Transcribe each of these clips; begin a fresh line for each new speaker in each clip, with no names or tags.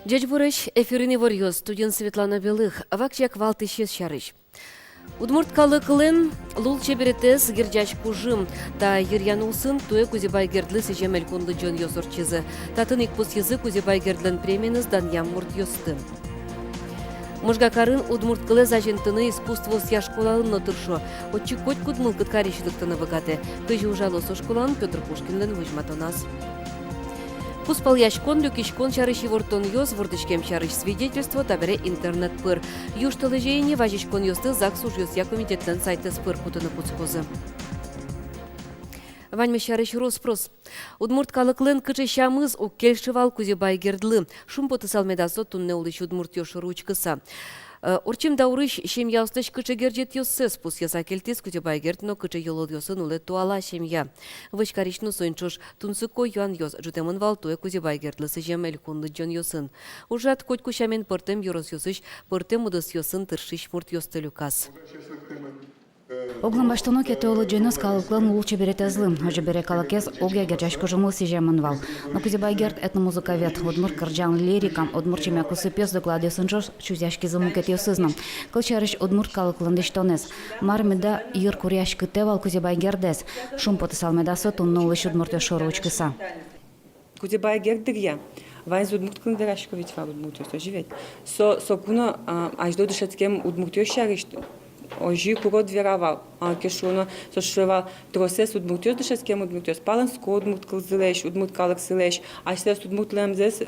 Дядь Бурыч, эфирini варьёз, студент Светлана Белых, вакчак валтышес шарыш. Удмурткалыклын лул чеберетес гирджач кужым, та юрьянулсын туе кузебай гердлы сежемель кунлы джон йосорчизы, татын икпус язык кузебай гердлен премиеныз дан яммурт йосты. Мужгакарын удмурткалы зажентыны искусство с яшколалын нотыршо, отчик коть кудмыл кыткарищылыктыны выкаты, кыжи ужалосо школан Петр Пушкинлен выжматонас. Пуспал яшкон люкишкон чарыш вортон йоз вордычкем чарыш свидетельство табере интернет пыр. Юшталы жейни важичкон йосты ЗАГС ужёсья комитеттен сайты спыр кутыны пуцкозы. Ваньмы чарыш роспрос. Удмурткалыклын кычы шамыз ок келшывал кузебай гердлы. Шум потысал медасо тунне улыч удмурт йошы ручкыса. Орчим даурыш семья устыш кычы герджет йоссес пус яса келтес кузебай герд, но кычы йолод йосын улы туала семья. Вычкаричну сойнчуш тунсыко юан йоз жутемын валтуе кузебай гердлысы жемель кунлы джон йосын. Ужат коть кушамен пыртем йорос йосыш, пыртем удыс йосын тыршиш мурт йосты люкас.
Оглын баштану кете олы дженос калыклын улчы беретезлы. Ожы бере калакез огя герджашко жумыл сижемын вал. Но кузебай герд этномузыковед, удмурт кырджан лирикам, удмурт чемякусы пес докладе сынжош чузяшки заму кете йосызным. Кылчарыш удмурт калыклын дештонес. Мармеда юр куряшкы тевал кузебай гердес. Шум потысал медасо тунны улыш удмурт йошо ручкыса.
Кузебай гердырья. Вайз удмурт кындырашко ведь фа удмурт йосо живет. Со куно аждо дышецкем удмурт йошарыш. Ожи курод веравал, кешуно сошева тросес удмуртёс дышескем удмуртёс, паланско удмурт кылзылеш, удмурт калык сылеш, ашлес удмурт лемзес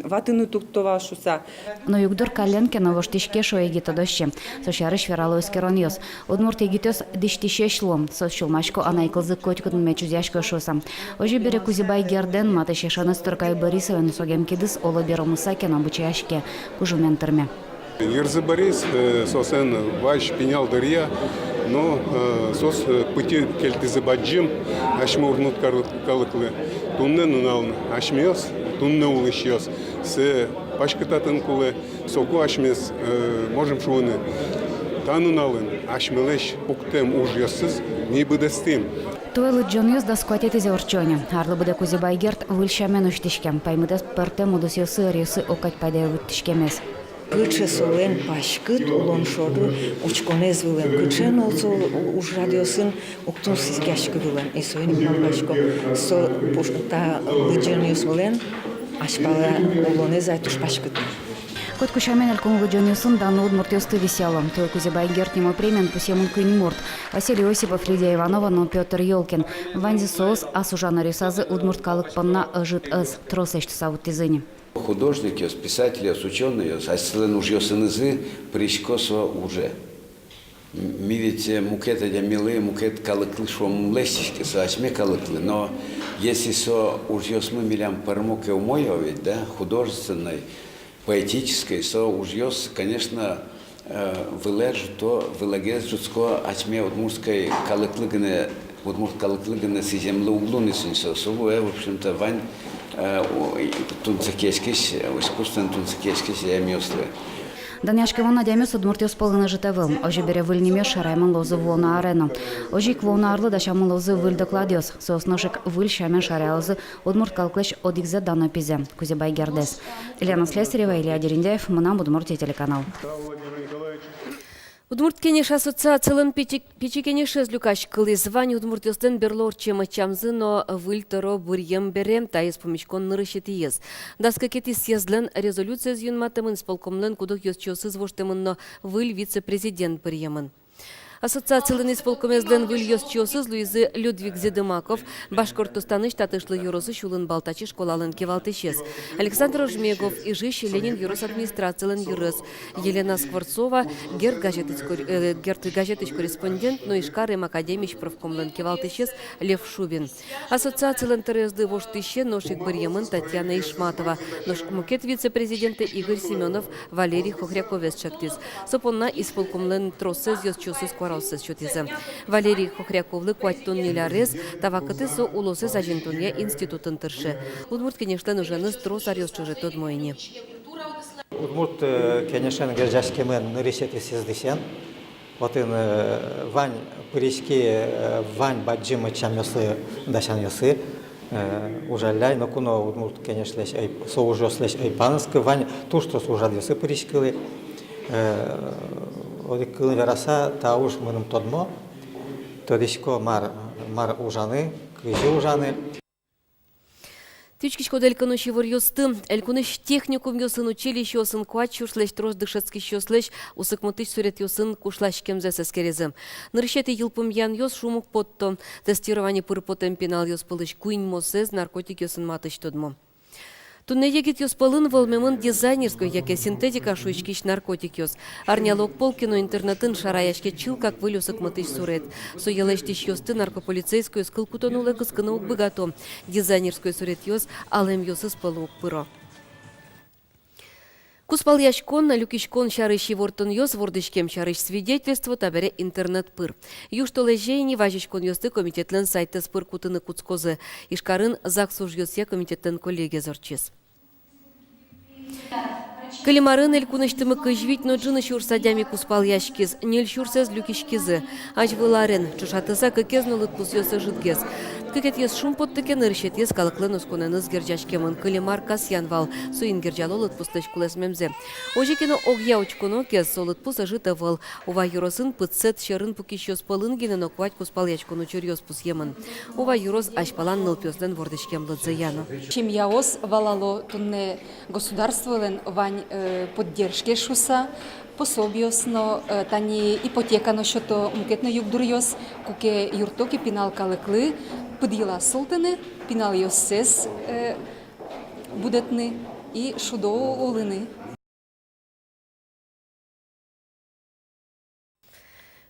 ватыны туктова шуса.
Но югдор каленке на воштишке шоеги тодоще, сошарыш вералоис кероньос. Удмурт егитёс диштишешлом, сошулмашко анайкылзык котькун мечузяшко шуса. Ожи бере кузебай герден матешешаныс Туркай Борисовен согемкидыс оло беромусакен обучаяшке кужументерме.
Ерзы Борис, сосен ваш пенял дырья, но сос пути кельтизы баджим, ашмы урнут калыклы, тунне нуналн ашмес, тунне улышьес, с пашкататын кулы, соку ашмес, можем шуны, тануналын, ашмелеш пуктем ужьесыз, не быдестим.
Туэлы джоньёс да скуатетизе орчоне. Арлы буде кузебай герд выльшамен уштишкем, паймыдас пыртем удусьёсы рьёсы окать пайдая выттишкемес.
Кыче солен пашкыт улон шору учконез вилен кычен олсо уж радиосын уктун сизгашкы вилен и соин пашко со пушта лыдженьос вилен ашпала улонез айтуш пашкыт.
Кот кушамен алкон лыдженьосын дану удмуртёсты веселом. Той кузебай герд ему премиен пусемун кыньмурт. Василий Осипов, Лидия Иванова, но Петр Ёлкин. Ванзи соус асужана рюсазы удмурт калык панна жит эс тросешт савутизыни.
Художники, писатели, ученые, асилен уж йосынызы причкосо уже. Ми ведь мукет эти милые, мукет калыклы шом лестички, со осьме калыклы, но если со уж йосмы милям пармуке умоё ведь, да, художественной, поэтической, со уж йос, конечно, вылежу то, вылагез жуцко осьме удмурской калыклыгне, удмурт калыклыгне с землы углуны сынсо, сову, в общем-то, вань тунцакешкиш, искусствен тунцакешкиш я мёслы.
Даняшке вона демес удмуртёс полына житавыл. Ожи бере выльниме шарайман лозы волна арена. Ожи кволна арлы да шамын лозы выль докладёс. Сосношек выль шамен шарялзы удмурт калклеш одикзе дана пизе. Кузебай гердес. Елена Слесарева, Илья Дериндяев, Мынам Удмуртия телеканал.
Удмурт кенеш ассоциациялын печи кенешез люкаш кылы звань удмуртёстен берлор чема чамзы, но выльтыро бурьем берем таис помечкон нырышетиез. Даска кети съездлен резолюция зюнматымын сполкомлен кудух ёсчёсыз воштымын, но выль вице-президент бурьемын. Ассоциациялын исполкомезден выльёс чёсыз Луизы Людвиг Зедымаков, Башкортостаны штатышлы юросы шулын балтачи школалын кевалтышез. Александр Ожмегов и Жищ Ленин юрос администрациялын юрос. Елена Скворцова, Герд газетыч корреспондент, но ишкарым академич профкомлын кевалтышез Лев Шубин. Ассоциациялын терезды воштыще ношик барьемын Татьяна Ишматова, нож мукет вице-президенты Игорь Семенов, Валерий Хохряковец чактиз. Сопонна исполкомлын тросез ёс чёсыз Валерий Хохряковлы куаттун нелярез, тавакыты со улосы зажентунья институтын тыршы. Удмурт кенештен ужаны строс арёс чужет одмойни.
Удмурт кенештен герджашкемен нырышети сездесен. Отын вань пыришки вань баджимы чамёсы дашан ёсы. ужаляй, но куно удмурт, конечно, соужослеш айпанск, вань тушто сужадьосы пришкили. Одик кылын вераса тауш мыным тодмо, тодишко мар ужаны, кыжы ужаны.
Тючкич коделькану шивор йосты, элькуныш техникум йосын училище йосын куач шурслеш трос дышецкий йослеш усыкмутыш сурет йосын кушлаш кемзе сескерезем. Нырщети йылпым ян йос шумук потто, тестирование пыр потемпинал йос пылыш куин мосез наркотик йосын матыш тодмо. Тунне егит йос пылын волмемын дизайнерской, яке синтетика шуичкиш наркотик йос. Арнялок полкино интернетын шараяшке чил, как вылюсок мытыш сурет. Со елештиш йосты наркополицейскую скыл кутонулы кыскыны ук быгато. Дизайнерской сурет йос, алем йосы спылы ук пыро. Куспал яшкон, люкишкон шарыщи вортон йос, вордышкем шарыш свидетельство, табере интернет пыр. Юшто лежейни важишкон йосты комитетлен сайты спыр кутыны куцкозы. Ишкарын заксуж йосе комитеттен коллеги зорчис. Калимарын элькуныштымы кыжвить, но джины шурсадями куспал яшкиз, нель шурсез люкишкизы. Аж выларен, чушатыса кыкезнулыт пус йосы житгез. Кыкет ес шум поттыкен ыршет ес калыклын усконеныз герджашкемын. Калимар касьянвал, суин герджалолыт пустыш кулес мемзе. Ожекино огья очкуно кез солыт пуса жита выл. Ува юросын пыцет шерын пукиш йос пылынгенен оквать куспал яшкуну чур йос пус емын. Ува юрос ашпалан нылпёслен вордышкем лыдзыяну.
Чимьяос валало тунне государствовален вань поддержки шуса, пособиосно, тани ипотека на счето мукетно югдурьос, куке юртоки пинал калыклы, подила султаны, пинал йоссес будетны и шудо улыны.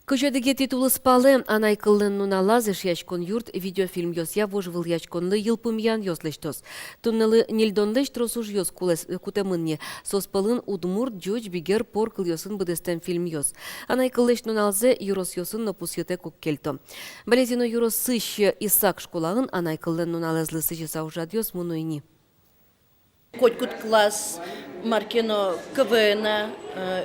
Кыжадыге титулы спалы, анай кыллын нуналазыш яшкон юрт видеофильм йос я вожвыл яшконлы йылпым ян йослештос. Туннылы нельдонлеш тросуж йос кутемынне, соспалын удмурт джоч бигер поркыл йосын быдестен фильм йос. Анай кыллеш нуналзе юрос йосын напус йоте кук кельто. Балезино юрос сыщ Исак школағын анай кыллын нуналазлы сыщ саужад йос мунуйни.
Котькут класс Маркино КВН,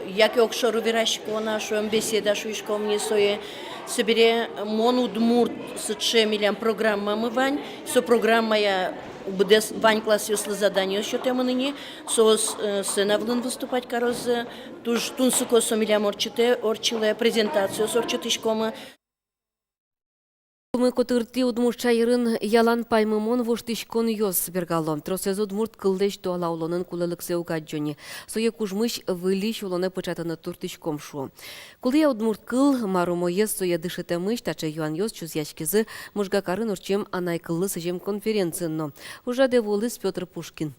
як окшору вирашкона, шуем беседа шуишком не сое, собере мон удмурт с 3 миллион программами вань, со программа я буде вань класс если задание еще тема ныне, со сына влын выступать короз, туж тунсуко со миллион орчиле презентацию с орчитышкома.
Мы котырти удмурт чайрын ялан паймымон воштышкон йос бергало. Тросез удмурт кылдеш туала улонын кулылыксе угаджони. Сое кужмыш вылиш улоне початаны туртышком шу. Кулия удмурт кыл марумо ес сое дышыте мыш, таче юан йос чуз яшкизы мыжгакарын урчем анай кыллы сыжем конференцияно. Ужаде волыс Петр Пушкин.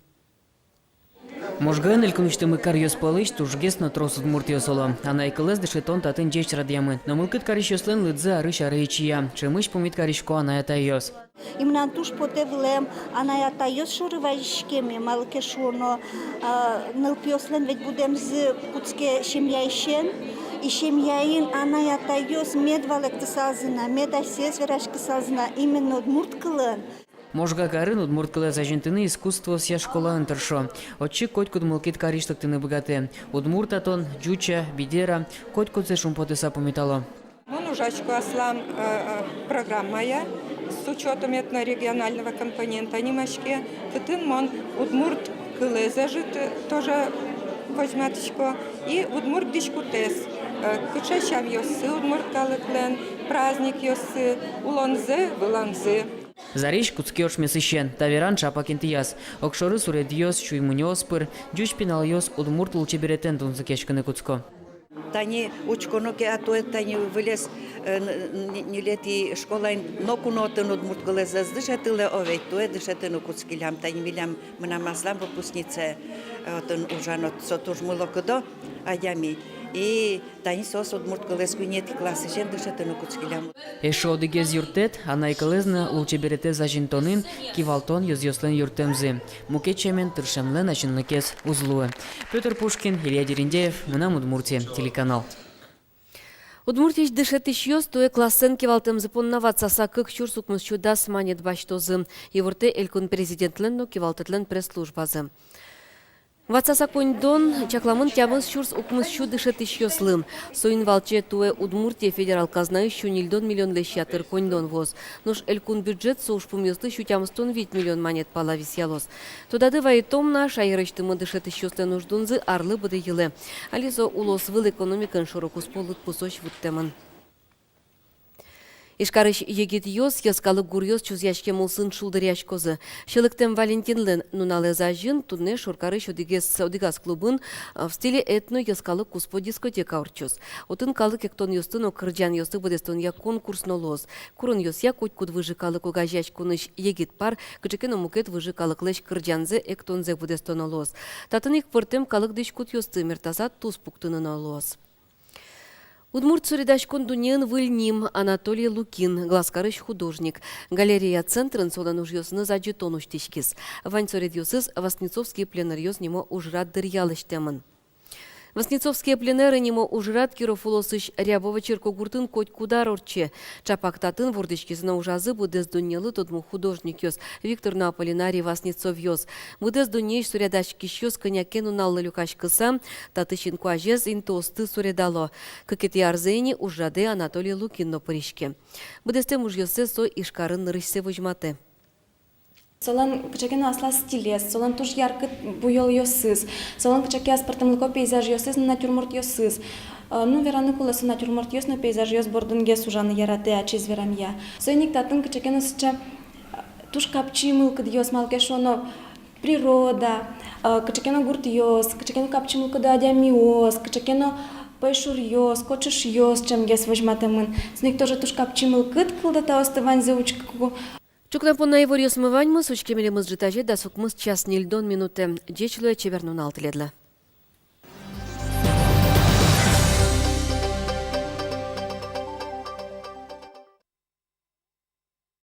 Можган элькунуштымы кар йос палыш тужгес на трос удмурт йосоло. Анай кылыз дышетон татын жеч радиамы. Но мылкыт кариш йослен лыдзы арыш арычия. Чемыш помит каришко анаята йос.
Имнан туш потевлем анаята йос шурывайшкеме малке шурно нылпёслен ведь будем з куцке шемьяйшен. И шемьяин анаята йос медвалек тысалзына, медасес верашки салзына именно удмурт кылын.
Можга карын удмурт кылы зажентыны искусство ся школа ынтыршо. Отчы котькуд мылкит кариштыктыны богаты. Удмуртатон, джуча, бидера, котькудзе шумпотыса помитало.
Вон ужачку аслам программая с учетом этнорегионального компонента анимашки. Тытын мон удмурт кылы зажит тоже возьматочко. И удмурт дичкутес. Кычачам йосы удмурт калыклен, праздник йосы, улонзы, выланзы.
Зариш куцкеош месыщен, таверан чапакинты яс. Окшоры сурет йос, чуймуньос пыр, джуч пинал йос удмурт луче беретен тунзыкешканы куцко.
Тани учконоке атует тани вылез не лети школайн нокунотын удмурт кылы заздышатылы овет тует дышатын куцкилям тани милям мынамаслам выпускнице отын ужанот сотуж мылокыдо адями. И тани сос удмурт кылы скунет классы шен дышатын куцкилям.
Эшо одыгез юртет, анай кылызны луче берете зажинтонын, кивалтон йослен юртемзы. Мукечемен тыршемлен ачынлыкес узлуы. Петр Пушкин, Илья Дерендеев, Мынам Удмуртия, телеканал.
Удмуртич дышетыш йос туе классен кивалтемзы поннаватса сакык чур сукмыз чудас манет баштозы. Евурте элькун президентлен но кивалтетлен пресс-службазы. Ватсаса коньдон чакламын тямыз шурс укмыз шу дышет ищёслым. Соин валче туэ Удмуртия федерал казна ищу нильдон миллион лещатыр коньдон воз. Нож элькун бюджет соуш пумёсты шу тямыстон 8 миллион монет пала висялос. Тудады вайтомна шайрыштымы дышет ищёслы нуждунзы арлы быды йылы. Ализо улос выл экономикан широкус полыт пусоч вуттемын. Ишкарыш егит йос, яскалы гурьос чузяшке мулсын шулдыряш козы. Шелыктем Валентинлен нунале зажин, тудне шуркарыш одигас клубын в стиле этно яскалы куспо дискотека орчус. Отын калы кектон йостын окырджан йосты будестон я конкурс нолоз. Курын йос я котькуд выжикалы когажяш куныш егит пар, кычекен мукет выжикалы клеш кырджанзе эктонзе будестон олоз. Татын их пыртем калык дышкут йосты мертазат туз пуктынын олоз. Удмурт суридашкон дунен выльним Анатолий Лукин, глазкарыш художник. Галерея центрын содан уж йосыны за жетон уштишкис. Вань соред йосыз Васнецовский пленер йос немо ужрат дырьялыштемын. Васнецовские пленеры немо ужрат кирофулосыш рябова черкогуртын коть кудар орче. Чапактатын вурдышкизына ужазы будез дунелы тодму художник йос Виктор Наполинарий Васнецов йос. Будез дунеш сурядашкиш йос конякен уналлы люкаш кыса, татышин куажез интосты суредало. Кыкети арзени ужраде Анатолий Лукин но паришке. Будестем уж йосе со ишкарын нырышсе вожматы.
Солан кычакен асла стилес, солан туш яркы буйол йосыз, солан кычаке аспартымлыко пейзаж йосыз, натюрморт йосыз. Ну, вераны куласы натюрморт йос, но пейзаж йос бордынге сужаны яраты ачез верам я. Сойник татын кычакен осыча туш капчи мылкыд йос малке шоно природа, кычакен гурт йос, кычакен капчи мылкыды адями йос, кычакен пайшур йос, кочыш йос, чемгес вожматымын. Сойник тоже туш капчи мылкыд кылдата остывань заучку.
Чукнапон на его смываньмыз, учкемелемыз житаже, да сукмыз час нильдон минуты. Дечелуя чевернун алтыледлі.